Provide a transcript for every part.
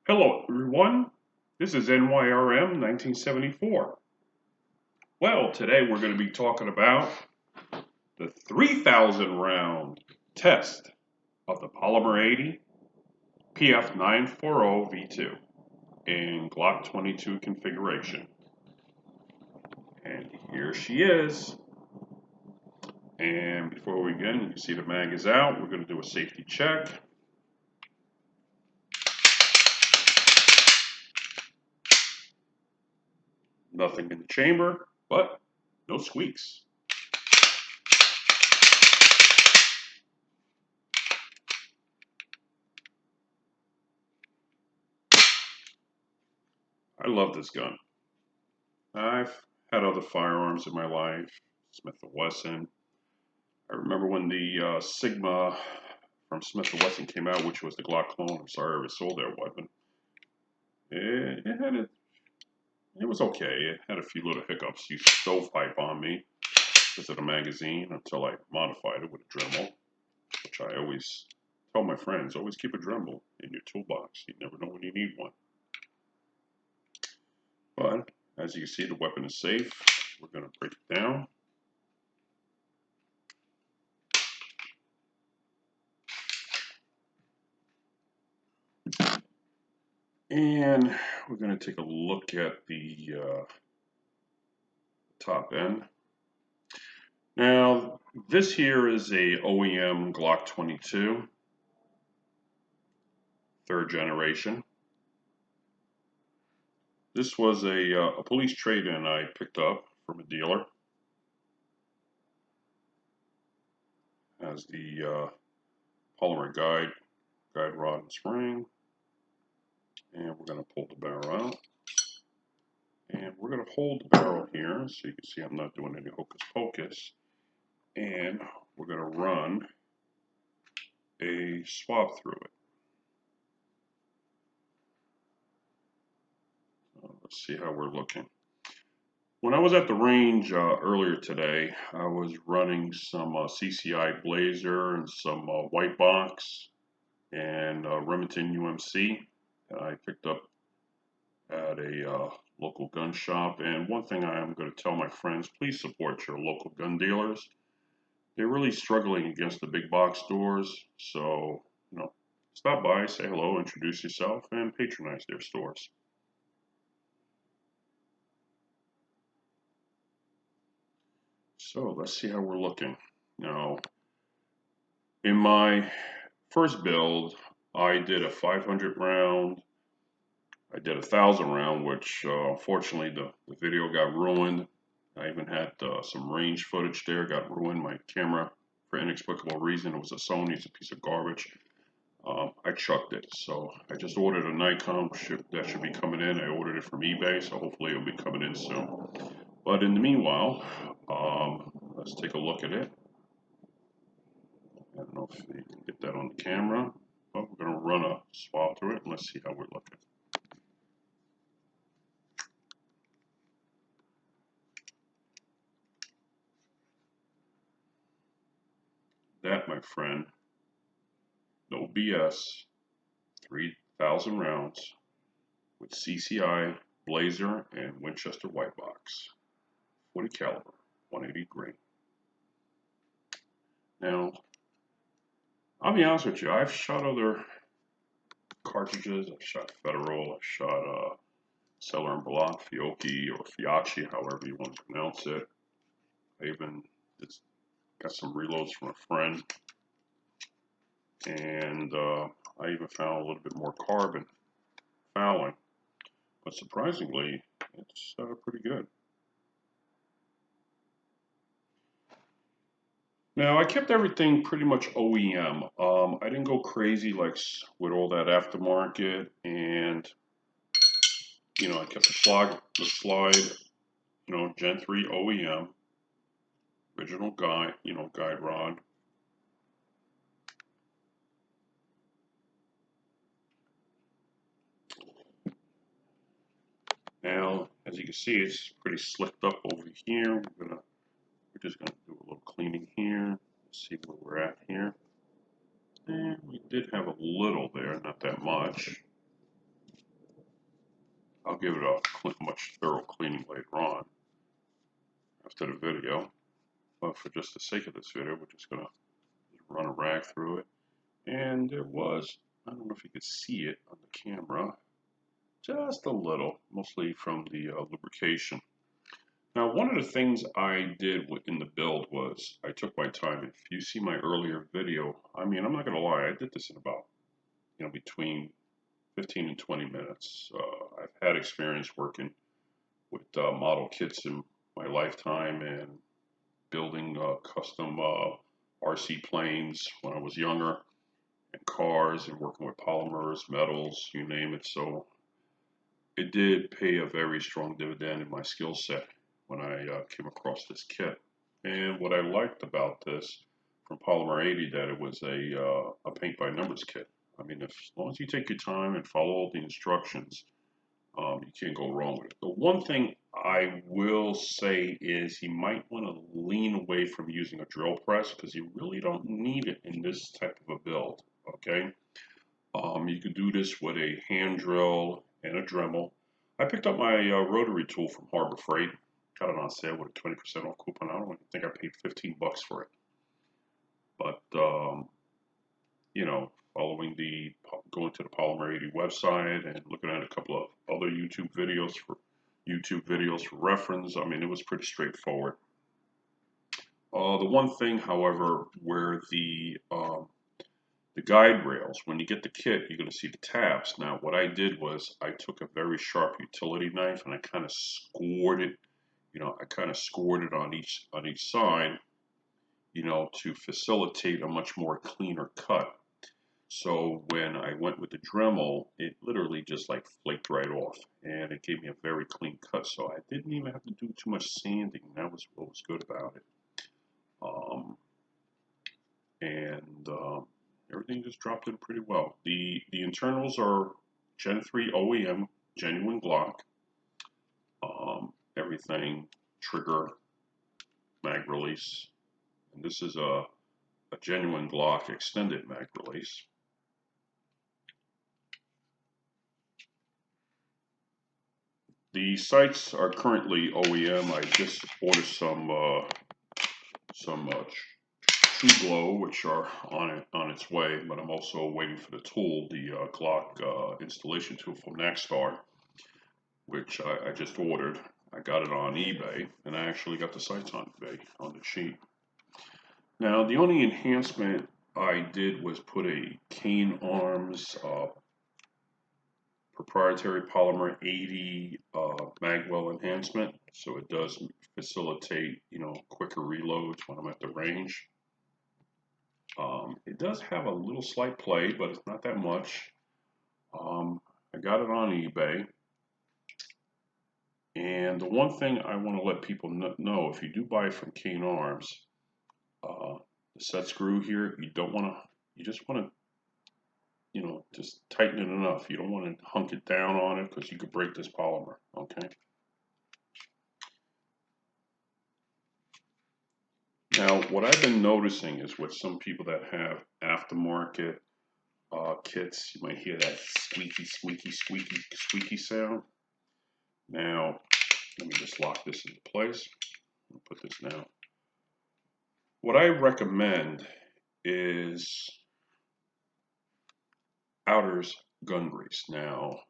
Hello everyone, this is NYRM 1974. Well, today we're going to be talking about the 3,000 round test of the P80 PF940V2 in Glock 22 configuration. And here she is. And before we begin, you can see the mag is out. We're going to do a safety check. Nothing in the chamber, but no squeaks. I love this gun. I've had other firearms in my life, Smith & Wesson. I remember when the Sigma from Smith & Wesson came out, which was the Glock clone. I'm sorry I ever sold that weapon. It was okay. It had a few little hiccups. Used stovepipe on me because of the magazine until I modified it with a Dremel, which I always tell my friends, always keep a Dremel in your toolbox. You never know when you need one. But as you can see, the weapon is safe. We're going to break it down. And we're going to take a look at the top end. Now, this here is a OEM Glock 22, 3rd generation. This was a police trade-in I picked up from a dealer. Has the polymer guide rod and spring. And we're going to pull the barrel out. And we're going to hold the barrel here so you can see I'm not doing any hocus pocus. And we're going to run a swab through it. Let's see how we're looking. When I was at the range earlier today, I was running some CCI Blazer and some white box and Remington UMC that I picked up at a local gun shop. And one thing I am going to tell my friends, please support your local gun dealers. They're really struggling against the big box stores. So, stop by, say hello, introduce yourself, and patronize their stores. So let's see how we're looking. Now, in my first build, I did a 500 round. I did a 1,000 round, which unfortunately the video got ruined. I even had some range footage there, got ruined. My camera, for inexplicable reason, it was a Sony, it's a piece of garbage. I chucked it. So I just ordered a Nikon that should be coming in. I ordered it from eBay, so hopefully it'll be coming in soon. But in the meanwhile, let's take a look at it. I don't know if you can get that on the camera, but we're going to run a swab through it and let's see how we're looking. That, my friend, no BS, 3,000 rounds with CCI, Blazer, and Winchester white box, 40 caliber, 180 grain. Now, I'll be honest with you, I've shot other cartridges. I've shot Federal, I've shot Cellar and Block, Fiocchi, or Fiocchi, however you want to pronounce it. I even got some reloads from a friend. And I even found a little bit more carbon fouling. But surprisingly, it's pretty good. Now, I kept everything pretty much OEM. I didn't go crazy like with all that aftermarket, and I kept the slide, Gen 3 OEM, original guide, guide rod. Now, as you can see, it's pretty slicked up over here. We're just gonna do a little cleaning here. See where we're at here. And we did have a little there, not that much. I'll give it a much thorough cleaning later on after the video. But for just the sake of this video, we're just going to run a rag through it. And there was, I don't know if you could see it on the camera, just a little, mostly from the lubrication. Now, one of the things I did in the build was I took my time. If you see my earlier video, I mean, I'm not going to lie, I did this in about, between 15 and 20 minutes. I've had experience working with model kits in my lifetime and building custom RC planes when I was younger, and cars, and working with polymers, metals, you name it. So it did pay a very strong dividend in my skill set when I came across this kit. And what I liked about this from Polymer 80, that it was a paint by numbers kit. I mean, as long as you take your time and follow all the instructions, you can't go wrong with it. The one thing I will say is you might want to lean away from using a drill press, because you really don't need it in this type of a build, okay? You could do this with a hand drill and a Dremel. I picked up my rotary tool from Harbor Freight. Got it on sale with a 20% off coupon. I don't think I paid 15 bucks for it. But, going to the Polymer 80 website and looking at a couple of other YouTube videos for reference, I mean, it was pretty straightforward. The one thing, however, where the guide rails, when you get the kit, you're going to see the tabs. Now, what I did was I took a very sharp utility knife and I kind of scored it. On each side, to facilitate a much more cleaner cut. So when I went with the Dremel, it literally just like flaked right off, and it gave me a very clean cut. So I didn't even have to do too much sanding. That was what was good about it. Everything just dropped in pretty well. The internals are Gen 3 OEM, genuine Glock. Everything, trigger, mag release. And this is a genuine Glock extended mag release. The sights are currently OEM. I just ordered some True Glow, which are on its way, but I'm also waiting for the tool, the Glock installation tool from Nackstar, which I just ordered. I got it on eBay, and I actually got the sights on eBay on the cheap. Now, the only enhancement I did was put a Cane Arms proprietary Polymer 80 magwell enhancement, so it does facilitate, quicker reloads when I'm at the range. It does have a little slight play, but it's not that much. I got it on eBay. And the one thing I want to let people know, if you do buy it from Cane Arms, the set screw here, you just want to, just tighten it enough. You don't want to hunk it down on it, because you could break this polymer, okay? Now, what I've been noticing is with some people that have aftermarket kits, you might hear that squeaky, squeaky, squeaky, squeaky sound. Now, let me just lock this into place. I'll put this down. What I recommend is Outer's gun grease. Now,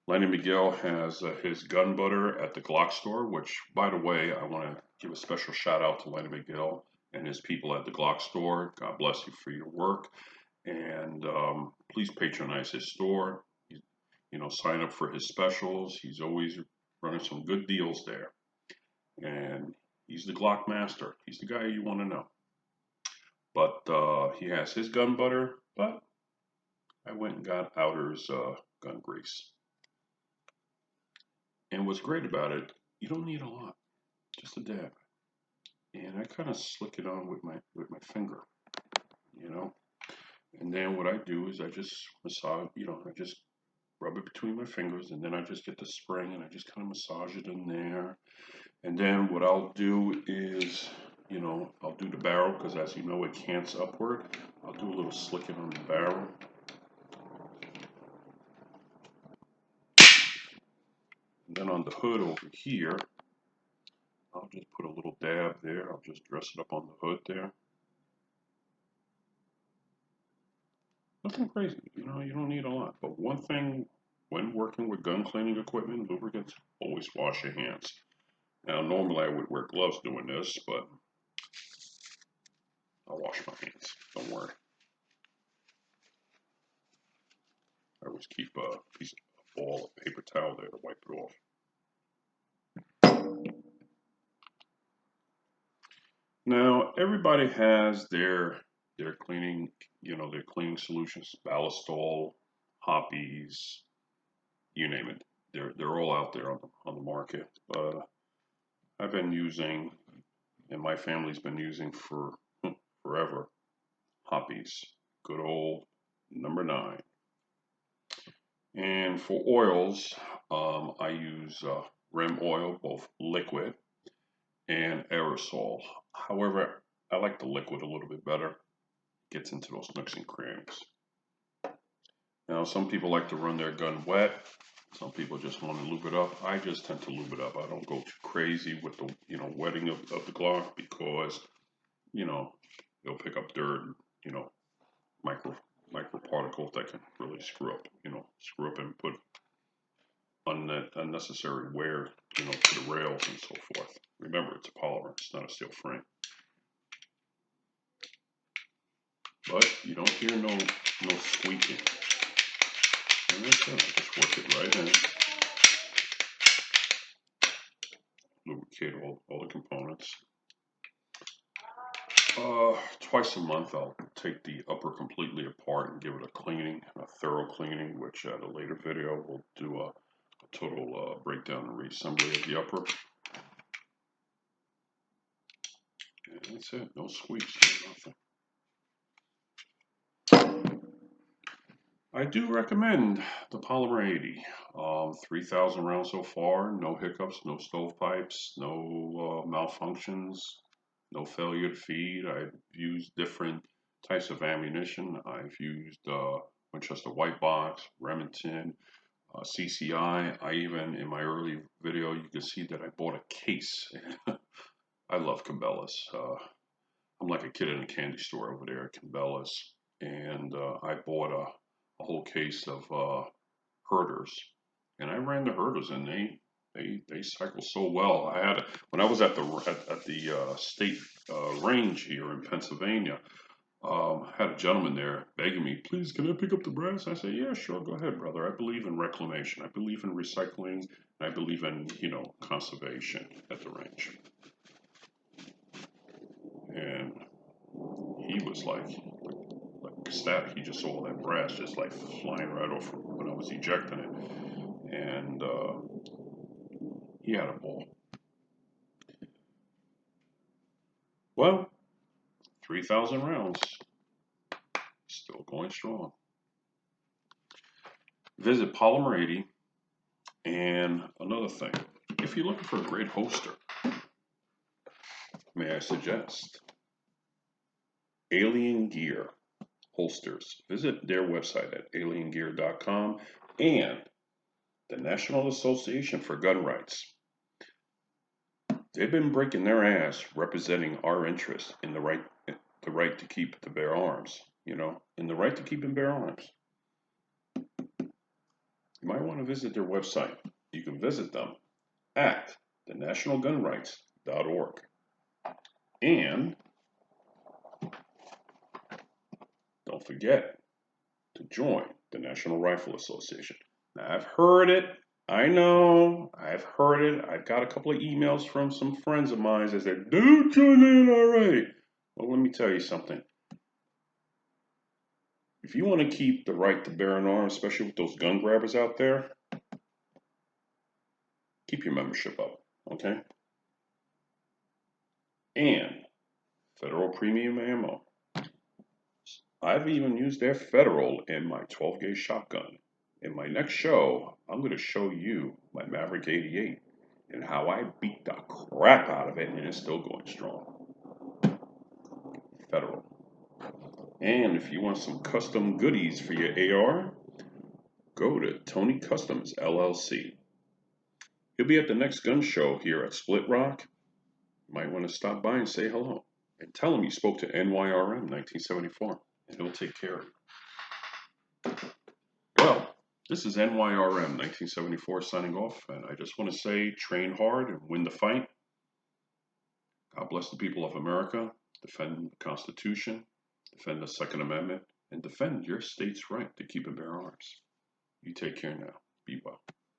Lenny Miguel has his gun butter at the Glock store, which, by the way, I want to give a special shout out to Lenny Miguel and his people at the Glock store. God bless you for your work. And please patronize his store. Sign up for his specials. He's always running some good deals there. And he's the Glock master. He's the guy you want to know. But he has his gun butter, but I went and got Outer's gun grease. And what's great about it, you don't need a lot, just a dab. And I kind of slick it on with my finger, And then what I do is I just massage, I just rub it between my fingers, and then I just get the spring and I just kind of massage it in there. And then what I'll do is, I'll do the barrel, because as you know, it cants upward. I'll do a little slicking on the barrel. And then on the hood over here, I'll just put a little dab there. I'll just dress it up on the hood there. Nothing crazy, you know, you don't need a lot. But one thing, when working with gun cleaning equipment, lubricants, always wash your hands. Now, normally I would wear gloves doing this, but I'll wash my hands, don't worry. I always keep a ball of paper towel there to wipe it off. Now, everybody has their cleaning, you know, their cleaning solutions, Ballistol, Hoppies, you name it. They're all out there on the market. But I've been using, and my family's been using for forever, Hoppies, good old number 9. And for oils, I use Rim oil, both liquid and aerosol. However, I like the liquid a little bit better. Gets into those nooks and crannies. Now, some people like to run their gun wet. Some people just want to lube it up. I just tend to lube it up. I don't go too crazy with the, you know, wetting of the Glock because, you know, it'll pick up dirt, you know, micro particles that can really screw up and put unnecessary wear, you know, to the rails and so forth. Remember, it's a polymer, it's not a steel frame. But you don't hear no squeaking. And that's it. Just work it right in. Lubricate all the components. Twice a month, I'll take the upper completely apart and give it a cleaning, a thorough cleaning, which at a later video we'll do a total breakdown and reassembly of the upper. And that's it. No squeaks, nothing. I do recommend the Polymer 80. 3,000 rounds so far, no hiccups, no stovepipes, no malfunctions, no failure to feed. I've used different types of ammunition. I've used Winchester White Box, Remington, CCI. I even, in my early video, you can see that I bought a case. I love Cabela's. I'm like a kid in a candy store over there at Cabela's. And I bought a whole case of herders, and I ran the herders, and they cycle so well. I had when I was at the state range here in Pennsylvania. Had a gentleman there begging me, please, can I pick up the brass? I said, yeah, sure, go ahead, brother. I believe in reclamation. I believe in recycling. And I believe in, you know, conservation at the range. And he was like ecstatic. He just saw that brass just like flying right off when I was ejecting it. And he had a ball. Well, 3,000 rounds. Still going strong. Visit Polymer 80. And another thing, if you're looking for a great holster, may I suggest Alien Gear holsters. Visit their website at aliengear.com and the National Association for Gun Rights. They've been breaking their ass representing our interests in the right to keep the bear arms, you know, in the right to keep and bear arms. You might want to visit their website. You can visit them at thenationalgunrights.org. And don't forget to join the National Rifle Association. Now, I've heard it. I know. I've heard it. I've got a couple of emails from some friends of mine that said, dude, join in already. Well, let me tell you something. If you want to keep the right to bear an arm, especially with those gun grabbers out there, keep your membership up, okay? And Federal Premium Ammo. I've even used their Federal in my 12-gauge shotgun. In my next show, I'm going to show you my Maverick 88 and how I beat the crap out of it and it's still going strong. Federal. And if you want some custom goodies for your AR, go to Tony Customs LLC. He'll be at the next gun show here at Split Rock. You might want to stop by and say hello. And tell him you spoke to NYRM 1974, and he'll take care of you. Well, this is NYRM 1974 signing off, and I just want to say train hard and win the fight. God bless the people of America. Defend the Constitution, defend the Second Amendment, and defend your state's right to keep and bear arms. You take care now. Be well.